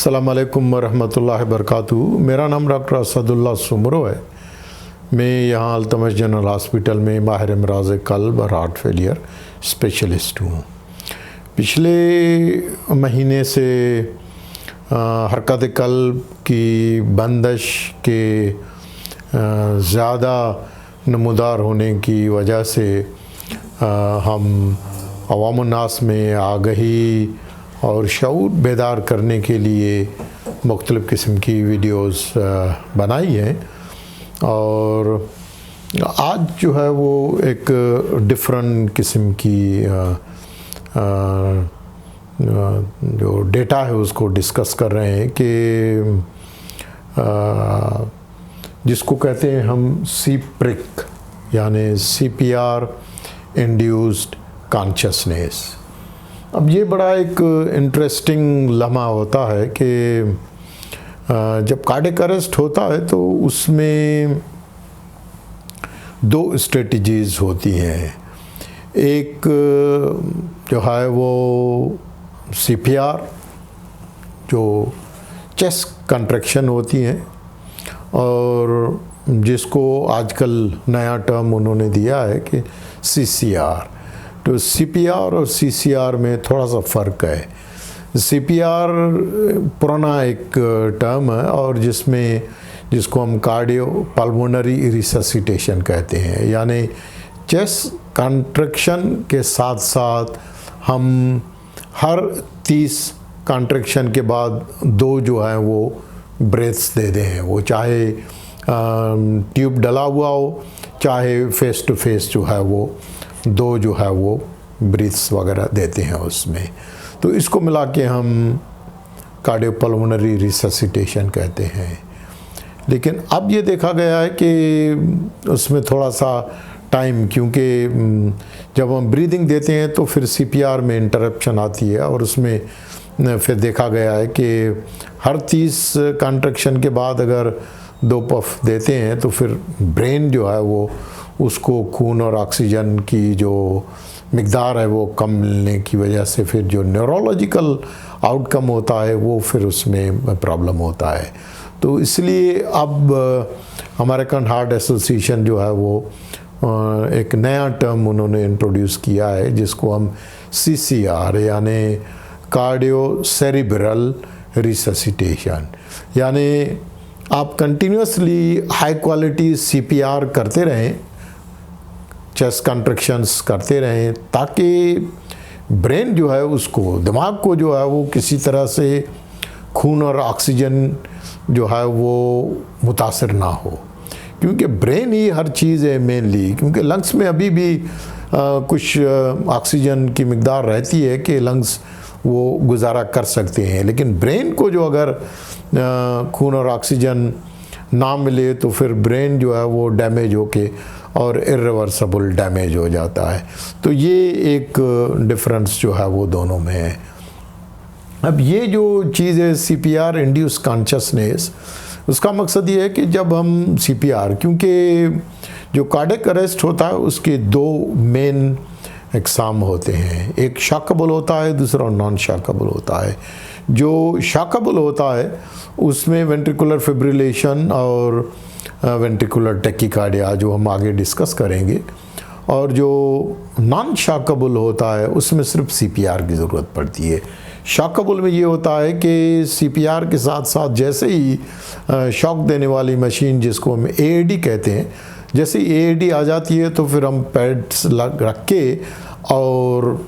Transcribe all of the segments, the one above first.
अस्सलाम वालेकुम रहमतुल्लाहि वबरकातुहू। मेरा नाम डॉक्टर असदुल्ला सुमरो है। मैं यहाँ अल्तमश जनरल हॉस्पिटल में माहिर अमराज़ क़ल्ब और हार्ट फेलियर स्पेशलिस्ट हूँ। पिछले महीने से हरकत क़ल्ब की बंदिश के ज़्यादा नमूदार होने की वजह से हम अवामुन्नास में आगही और शऊर बेदार करने के लिए मुख्तलिफ़ किस्म की वीडियोस बनाई हैं। और आज जो है वो एक डिफरेंट किस्म की जो डेटा है उसको डिस्कस कर रहे हैं कि जिसको कहते हैं हम सीप्रिक यानी CPR इंड्यूस्ड कॉन्शसनेस। अब ये बड़ा एक इंटरेस्टिंग लम्हा होता है कि जब कार्डियक अरेस्ट होता है तो उसमें दो स्ट्रेटजीज़ होती हैं। एक जो है वो CPR जो चेस्ट कंट्रैक्शन होती हैं, और जिसको आजकल नया टर्म उन्होंने दिया है कि CCR। तो CPR और CCR में थोड़ा सा फ़र्क है। CPR पुराना एक टर्म है और जिसको हम कार्डियो पल्मोनरी रिससिटेशन कहते हैं, यानी चेस्ट कंट्रैक्शन के साथ साथ हम हर 30 कंट्रैक्शन के बाद दो जो है वो ब्रेथ्स दे दें, वो चाहे ट्यूब डला हुआ हो चाहे फेस टू फेस जो है वो दो जो है वो ब्रीथ्स वगैरह देते हैं उसमें। तो इसको मिला के हम कार्डियोपल्मोनरी रिससिटेशन कहते हैं। लेकिन अब ये देखा गया है कि उसमें थोड़ा सा टाइम, क्योंकि जब हम ब्रीदिंग देते हैं तो फिर CPR में इंटरप्शन आती है, और उसमें फिर देखा गया है कि हर 30 कंट्रैक्शन के बाद अगर दो पफ देते हैं तो फिर ब्रेन जो है वो उसको खून और ऑक्सीजन की जो मिक़दार है वो कम मिलने की वजह से फिर जो न्यूरोलॉजिकल आउटकम होता है वो फिर उसमें प्रॉब्लम होता है। तो इसलिए अब अमेरिकन हार्ट एसोसिएशन जो है वो एक नया टर्म उन्होंने इंट्रोड्यूस किया है, जिसको हम CCR यानी कार्डियो सेरिब्रल रिससिटेशन, यानी आप कंटिन्यूसली हाई क्वालिटी CPR करते रहें, चेस्ट कंट्रैक्शंस करते रहें, ताकि ब्रेन जो है उसको, दिमाग को जो है वो किसी तरह से खून और ऑक्सीजन जो है वो मुतासर ना हो, क्योंकि ब्रेन ही हर चीज़ है मेनली। क्योंकि लंग्स में अभी भी कुछ ऑक्सीजन की मिक़दार रहती है कि लंग्स वो गुजारा कर सकते हैं, लेकिन ब्रेन को जो अगर खून और ऑक्सीजन ना मिले तो फिर ब्रेन जो है वो डैमेज होके और इर्रिवर्सिबल डैमेज हो जाता है। तो ये एक डिफरेंस जो है वो दोनों में है। अब ये जो चीज़ है CPR इंड्यूस कॉन्शसनेस, उसका मकसद ये है कि जब हम CPR, क्योंकि जो कार्डियक अरेस्ट होता है उसके दो मेन एग्जाम होते हैं, एक शॉकेबल होता है, दूसरा नॉन शॉकेबल होता है। जो शॉकेबल होता है उसमें वेंट्रिकुलर फिब्रिलेशन और वेंट्रिकुलर टैकीकार्डिया जो हम आगे डिस्कस करेंगे, और जो नॉन शॉकेबल होता है उसमें सिर्फ CPR की ज़रूरत पड़ती है। शॉकेबल में ये होता है कि CPR के साथ साथ जैसे ही शॉक देने वाली मशीन, जिसको हम AED कहते हैं, जैसे ही AED आ जाती है तो फिर हम पैड्स रख के और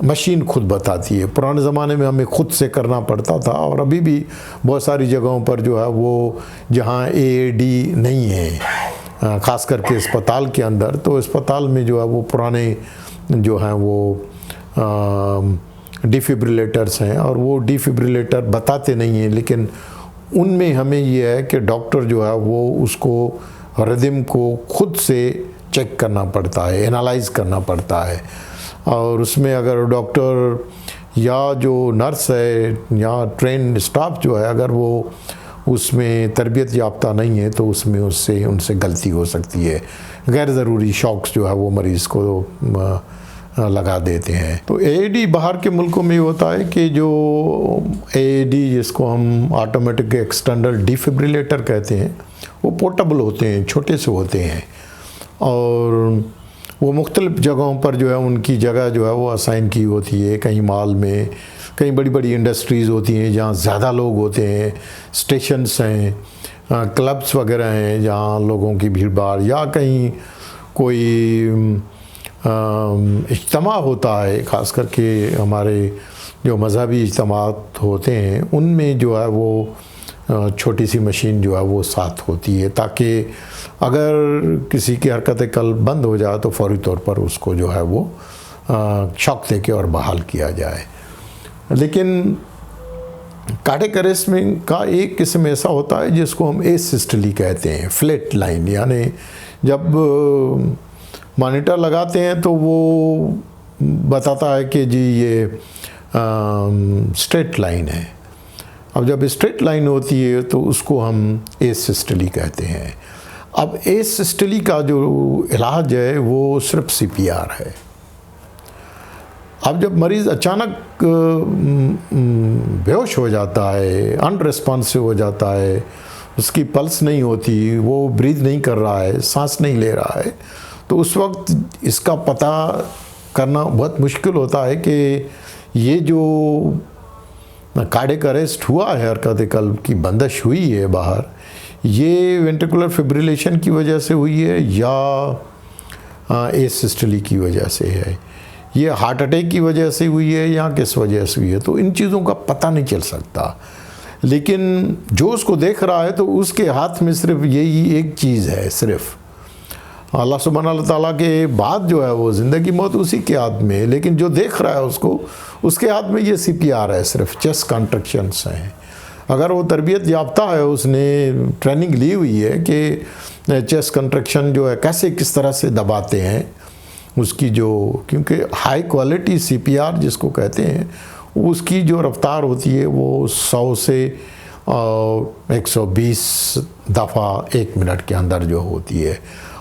मशीन खुद बताती है। पुराने ज़माने में हमें खुद से करना पड़ता था, और अभी भी बहुत सारी जगहों पर जो है वो जहाँ AED नहीं है, ख़ास करके अस्पताल के अंदर, तो अस्पताल में जो है वो पुराने जो हैं वो डिफिब्रिलेटर्स हैं, और वो डिफिब्रिलेटर बताते नहीं हैं, लेकिन उनमें हमें ये है कि डॉक्टर जो है वो उसको रिदम को खुद से चेक करना पड़ता है, एनालाइज करना पड़ता है। और उसमें अगर डॉक्टर या जो नर्स है या ट्रेन स्टाफ जो है, अगर वो उसमें तरबियत याफ्ता नहीं है तो उसमें उनसे गलती हो सकती है। गैर ज़रूरी शॉक्स जो है वो मरीज़ को लगा देते हैं। तो AED बाहर के मुल्कों में होता है कि जो AED जिसको हम ऑटोमेटिक एक्सटर्नल डिफिब्रिलेटर कहते हैं, वो पोर्टेबल होते हैं, छोटे से होते हैं और वो मुख्तलिफ जगहों पर जो है उनकी जगह जो है वो असाइन की होती है। कहीं मॉल में, कहीं बड़ी बड़ी इंडस्ट्रीज़ होती हैं जहाँ ज़्यादा लोग होते हैं, स्टेशंस हैं, क्लब्स वगैरह हैं जहाँ लोगों की भीड़ भाड़, या कहीं कोई इज्तिमा होता है, ख़ास करके हमारे जो मज़हबी इज्तिमात होते हैं उनमें जो है वो छोटी सी मशीन जो है वो साथ होती है, ताकि अगर किसी की हरकत कल्ब बंद हो जाए तो फौरी तौर पर उसको जो है वो शॉक दे के और बहाल किया जाए। लेकिन कार्डियक अरेस्ट में का एक किस्म ऐसा होता है जिसको हम एसिस्टोली कहते हैं, फ्लैट लाइन, यानी जब मॉनिटर लगाते हैं तो वो बताता है कि जी ये स्ट्रेट लाइन है। अब जब स्ट्रेट लाइन होती है तो उसको हम एसिस्टोली कहते हैं। अब एसिस्टोली का जो इलाज है वो सिर्फ CPR है। अब जब मरीज़ अचानक बेहोश हो जाता है, अनरिस्पॉन्सिव हो जाता है, उसकी पल्स नहीं होती, वो ब्रीथ नहीं कर रहा है, सांस नहीं ले रहा है, तो उस वक्त इसका पता करना बहुत मुश्किल होता है कि ये जो कार्डियक अरेस्ट हुआ है, हरकत कल्ब की बंदिश हुई है बाहर, ये वेंट्रिकुलर फिब्रिलेशन की वजह से हुई है या एसिस्टोली की वजह से है, ये हार्ट अटैक की वजह से हुई है या किस वजह से हुई है, तो इन चीज़ों का पता नहीं चल सकता। लेकिन जो उसको देख रहा है तो उसके हाथ में सिर्फ यही एक चीज़ है, सिर्फ अल्लाह सुब्हानहू तआला के बाद जो है वो ज़िंदगी मौत उसी के हाथ में है, लेकिन जो देख रहा है उसको, उसके हाथ में ये CPR है, सिर्फ चेस्ट कॉन्ट्रैक्शंस हैं। अगर वो तरबियत याफ्ता है, उसने ट्रेनिंग ली हुई है कि चेस्ट कॉन्ट्रैक्शन जो है कैसे किस तरह से दबाते हैं उसकी, जो क्योंकि हाई क्वालिटी CPR जिसको कहते हैं उसकी जो रफ्तार होती है वो 100 से 120 दफ़ा 1 मिनट के अंदर जो होती है,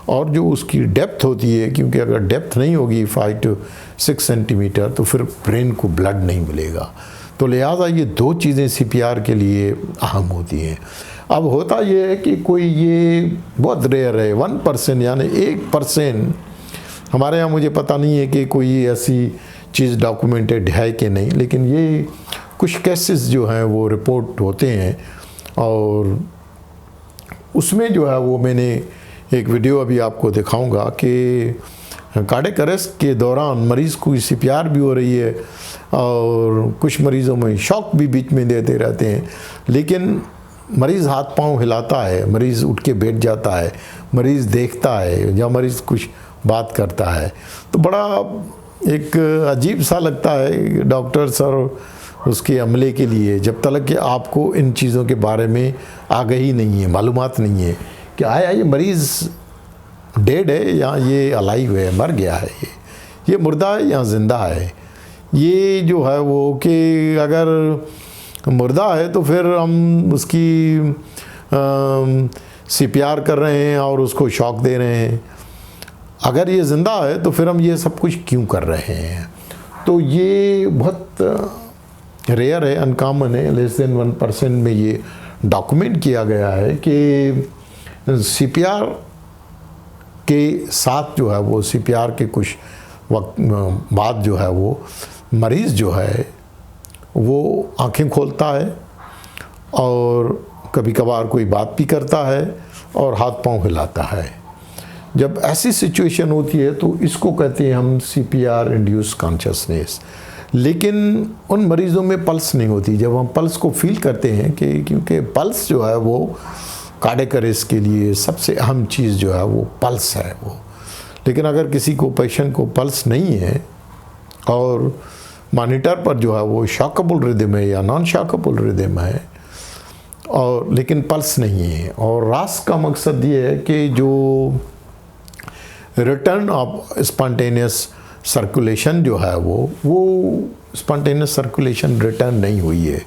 और जो उसकी डेप्थ होती है, क्योंकि अगर डेप्थ नहीं होगी 5 to 6 सेंटीमीटर तो फिर ब्रेन को ब्लड नहीं मिलेगा। तो लिहाजा ये दो चीज़ें CPR के लिए अहम होती हैं। अब होता ये है कि कोई ये बहुत रेयर है, 1% यानी 1%, हमारे यहाँ मुझे पता नहीं है कि कोई ऐसी चीज़ डॉक्यूमेंटेड है कि नहीं, लेकिन ये कुछ केसेस जो हैं वो रिपोर्ट होते हैं और उसमें जो है वो मैंने एक वीडियो अभी आपको दिखाऊंगा कि कार्डियक अरेस्ट के दौरान मरीज़ को CPR भी हो रही है और कुछ मरीज़ों में शॉक भी बीच में देते रहते हैं, लेकिन मरीज़ हाथ पांव हिलाता है, मरीज़ उठ के बैठ जाता है, मरीज़ देखता है या मरीज़ कुछ बात करता है, तो बड़ा एक अजीब सा लगता है डॉक्टर्स और उसके अमले के लिए, जब तक कि आपको इन चीज़ों के बारे में आगाही नहीं है, मालूमात नहीं है कि आया ये मरीज़ डेड है या ये अलाइव है, मर गया है, ये मुर्दा है या ज़िंदा है। ये जो है वो कि अगर मुर्दा है तो फिर हम उसकी CPR कर रहे हैं और उसको शॉक दे रहे हैं, अगर ये ज़िंदा है तो फिर हम ये सब कुछ क्यों कर रहे हैं। तो ये बहुत रेयर है, अनकॉमन है, लेस देन 1% में ये डॉक्यूमेंट किया गया है कि CPR के साथ जो है वो CPR के कुछ वक्त बाद जो है वो मरीज़ जो है वो आंखें खोलता है और कभी कभार कोई बात भी करता है और हाथ पांव हिलाता है। जब ऐसी सिचुएशन होती है तो इसको कहते हैं हम CPR इंड्यूस कॉन्शियसनेस। लेकिन उन मरीज़ों में पल्स नहीं होती। जब हम पल्स को फील करते हैं कि क्योंकि पल्स जो है वो कार्डियक अरेस्ट के लिए सबसे अहम चीज़ जो है वो पल्स है वो। लेकिन अगर किसी को पेशेंट को पल्स नहीं है और मॉनिटर पर जो है वो शॉकेबल रिदम है या नॉन शॉकेबल रिदम है और लेकिन पल्स नहीं है, और रास का मकसद ये है कि जो रिटर्न ऑफ स्पॉन्टेनियस सर्कुलेशन जो है वो स्पॉन्टेनियस सर्कुलेशन रिटर्न नहीं हुई है,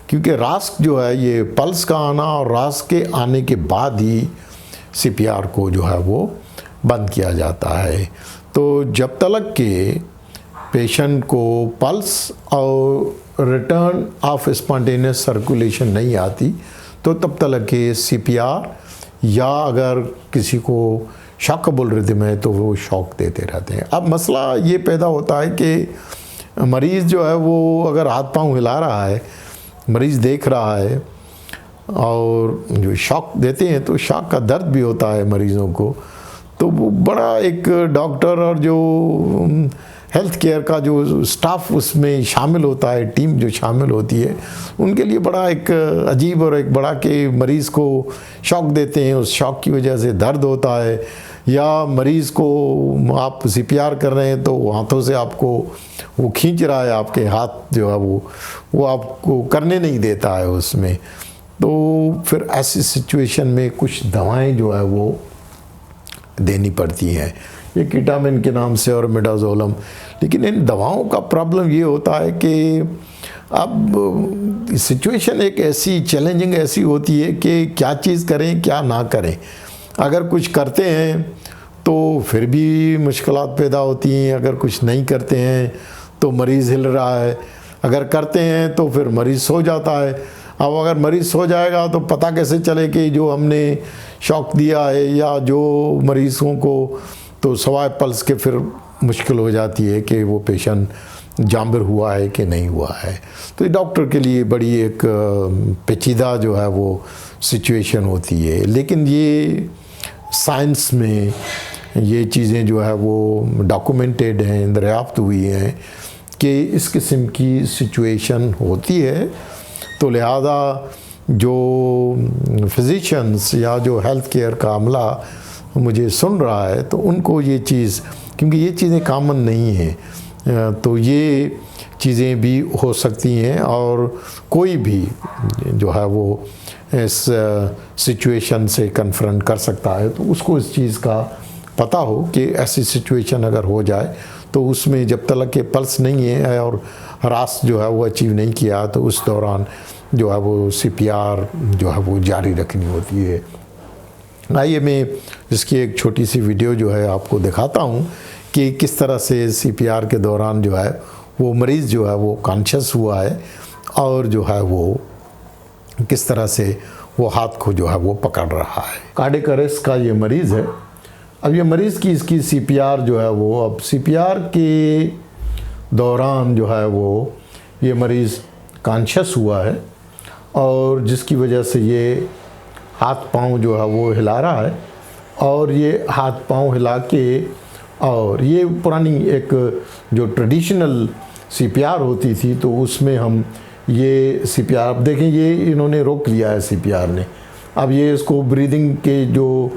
क्योंकि रास जो है ये पल्स का आना और रास के आने के बाद ही CPR को जो है वो बंद किया जाता है। तो जब तक के पेशेंट को पल्स और रिटर्न ऑफ स्पॉन्टेनियस सर्कुलेशन नहीं आती तो तब तक के CPR, या अगर किसी को शॉकेबल रिदम है तो वो शॉक देते रहते हैं। अब मसला ये पैदा होता है कि मरीज़ जो है वो अगर हाथ पांव हिला रहा है, मरीज़ देख रहा है और जो शॉक देते हैं तो शॉक का दर्द भी होता है मरीज़ों को, तो वो बड़ा एक डॉक्टर और जो हेल्थ केयर का जो स्टाफ उसमें शामिल होता है, टीम जो शामिल होती है, उनके लिए बड़ा एक अजीब और एक बड़ा कि मरीज़ को शॉक देते हैं, उस शॉक की वजह से दर्द होता है, या मरीज़ को आप CPR कर रहे हैं तो हाथों से आपको वो खींच रहा है, आपके हाथ जो है वो आपको करने नहीं देता है उसमें। तो फिर ऐसी सिचुएशन में कुछ दवाएं जो है वो देनी पड़ती हैं, ये कीटामिन के नाम से और मिडाज़ोलम। लेकिन इन दवाओं का प्रॉब्लम ये होता है कि अब सिचुएशन एक ऐसी चैलेंजिंग ऐसी होती है कि क्या चीज़ करें क्या ना करें। अगर कुछ करते हैं तो फिर भी मुश्किलात पैदा होती हैं, अगर कुछ नहीं करते हैं तो मरीज़ हिल रहा है, अगर करते हैं तो फिर मरीज़ सो जाता है। अब अगर मरीज़ सो जाएगा तो पता कैसे चले कि जो हमने शॉक दिया है या जो मरीज़ों को, तो सवाए पल्स के फिर मुश्किल हो जाती है कि वो पेशेंट जांबिर हुआ है कि नहीं हुआ है। तो डॉक्टर के लिए बड़ी एक पेचीदा जो है वो सिचुएशन होती है। लेकिन ये साइंस में ये चीज़ें जो है वो डॉक्यूमेंटेड हैं, दरियाफ्त हुई हैं कि इस किस्म की सिचुएशन होती है। तो लिहाजा जो फिजिशियंस या जो हेल्थ केयर का अमला मुझे सुन रहा है तो उनको ये चीज़, क्योंकि ये चीज़ें कॉमन नहीं हैं, तो ये चीज़ें भी हो सकती हैं और कोई भी जो है वो इस सिचुएशन से कन्फ्रंट कर सकता है। तो उसको इस चीज़ का पता हो कि ऐसी सिचुएशन अगर हो जाए तो उसमें जब तक के पल्स नहीं है और रास जो है वो अचीव नहीं किया तो उस दौरान जो है वो CPR जो है वो जारी रखनी होती है। आइए मैं इसकी एक छोटी सी वीडियो जो है आपको दिखाता हूँ कि किस तरह से CPR के दौरान जो है वो मरीज़ जो है वो कॉन्शियस हुआ है और जो है वो किस तरह से वो हाथ को जो है वो पकड़ रहा है। कार्डियक अरेस्ट का ये मरीज़ है। अब ये मरीज़ की इसकी CPR जो है वो, अब CPR के दौरान जो है वो ये मरीज़ कॉन्शियस हुआ है और जिसकी वजह से ये हाथ पांव जो है वो हिला रहा है और ये हाथ पांव हिला के, और ये पुरानी एक जो ट्रेडिशनल CPR होती थी तो उसमें हम ये CPR, अब देखें ये इन्होंने रोक लिया है CPR ने। अब ये इसको ब्रीदिंग के जो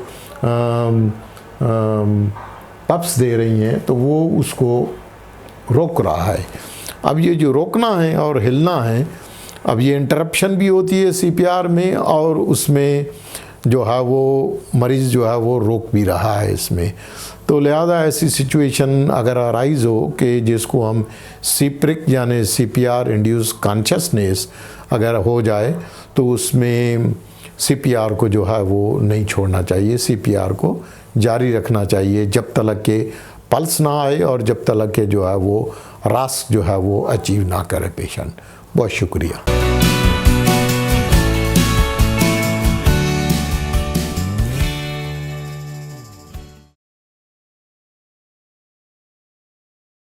पप्स दे रही हैं तो वो उसको रोक रहा है। अब ये जो रोकना है और हिलना है, अब ये इंटरप्शन भी होती है CPR में और उसमें जो है वो मरीज़ जो है वो रोक भी रहा है इसमें। तो लिहाजा ऐसी सिचुएशन अगर अराइज़ हो कि जिसको हम CPRIC यानी CPR इंड्यूस कॉन्शियसनेस अगर हो जाए तो उसमें CPR को जो है वो नहीं छोड़ना चाहिए, CPR को जारी रखना चाहिए जब तक के पल्स ना आए और जब तक के जो है वो रास जो है वो अचीव ना करे पेशेंट। बहुत शुक्रिया।